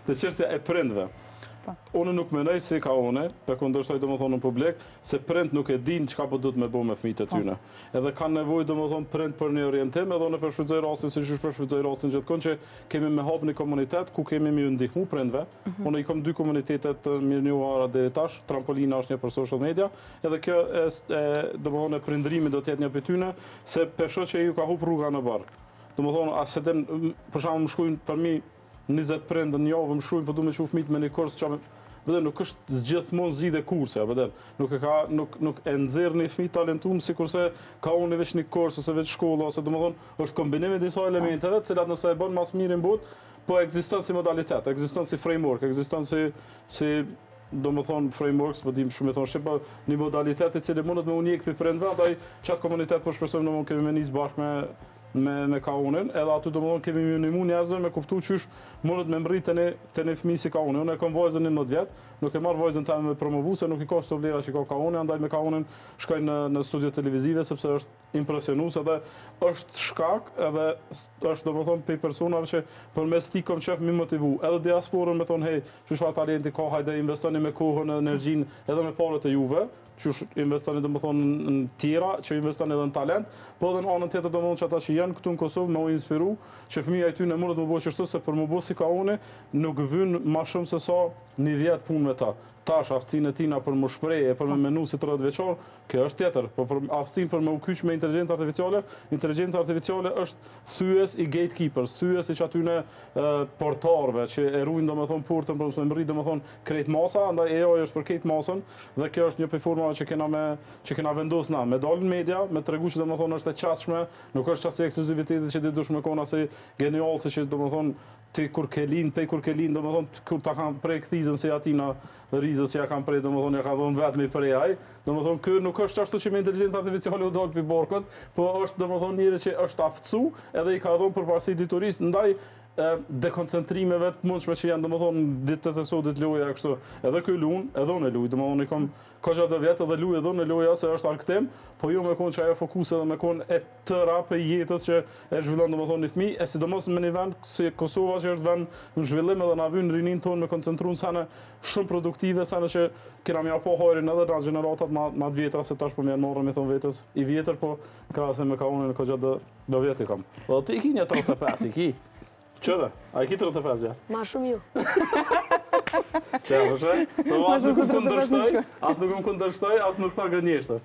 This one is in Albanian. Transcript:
të çështja e prindve. Unë nuk mendoj si ka unë, për kundërshtoj domethënë në publik, se prind nuk e din çka po duhet me bëu me fëmijët e tyre. Edhe kanë nevojë domethënë prind për një orientim, edhe unë përshfrytëzoj rastin siç është përshfrytëzoj rastin gjithkohë që kemi me hap një komunitet ku kemi më ndihmu prindve. Unë i kam 2 komunitete të mirënjohura deri tash, Trampolina është një për social media, edhe kjo domethënë prindërimi do të jetë një pyetje tyne, se peshë që ju ka hup rruga në bar. Domethënë as se për shembull më shkruajnë për mi 20 prindë në javë më shkruajnë, po duhet të shoh fëmijët me një kurs çfarë. Nuk është gjithmonë zgjidhje kurse, nuk e nxjerr një fëmijë talentuar sikurse ka unë veç një kurs ose veç shkolla ose domethënë është kombinim i disa elementeve, të cilat nëse e bën mas mirë në botë, po ekziston si modalitet, ekziston si framework, ekziston si domethënë frameworks, po dim shumë e thonë po një modalitet i cili mundet me unik për prindve, ndaj çat komunitet po shpresojmë domosdoshmë kemi me nis bashkë me kaunin, edhe aty domosdoshmë kemi minimu njerëzve me kuptu qysh mundet me mrit të një fëmijë si kaunin. Unë e kam vajzën 11 vjet, nuk e marr vajzën time me promovu se nuk i ka shto vlera që ka kauni, andaj me kaunin shkoj në studio televizive sepse është impresionues edhe është shkak edhe është domethënë pe personave që përmes tij kam qef më motivu. Edhe diasporën me thonë hey, çu çfarë talenti ka, hajde investoni me kohën, energjinë edhe me parët e juve. Që investoni domethënë në tjera, që investoni edhe në talent, po edhe në anën tjetër domethënë që ata që janë këtu në Kosovë me u inspiru, që fëmija e tyre mundet më bëj kështu se për më bëj si ka unë, nuk vyn më shumë se sa një vjet punë me ta. Tash aftësinë e tina për më shprehje, për më menu si 30 vjeçor, kjo është tjetër, po për aftësinë për më u kyç me inteligjencë artificiale është thyes i gatekeepers, thyes i atyne portarëve që e ruajnë domethënë portën për të mbritur domethënë krejt masa, andaj AI është për krejt masën dhe kjo është një platformë që kena vendosur na, me dalën media, me tregu që domethënë është e qasshme, nuk është çasti ekskluziviteti që ti dush me kon asaj genial se që domethënë ti kur ke lind, domethënë kur ta kanë prej kthizën se atina rizës që ja kanë prej, domethënë ja kanë dhënë vetëm për AI, domethënë ky nuk është ashtu që me inteligjencë artificiale u dal pi borkut, po është domethënë njëri që është aftësu edhe i ka dhënë përparësi diturisë ndaj dekoncentrimeve të mundshme që janë domethënë ditët e sotut loja kështu. Edhe ky luan, edhe unë luaj, domethënë i kam ka do vjet edhe luaj edhe unë loja se është arktim, po jo me kon që ajo fokus edhe me kon e tëra për jetës që e zhvillon domethënë një fëmijë, e sidomos në një vend si Kosova që është vend në zhvillim edhe na vjen rinin tonë me koncentruar sa në shumë produktive, sa në që kena më apo hajrin edhe në gjeneratat më të vjetra se tash po më morrën me thon vetës i vjetër, po krahasë me ka unë ka do vjet i kam. Po ti ke një 35 i ki. Qëve? A i ki 35 vjet? Ma shumë ju. Qëve, shë? Po as nuk më kundërshtoj, as nuk ta gënjeshtë.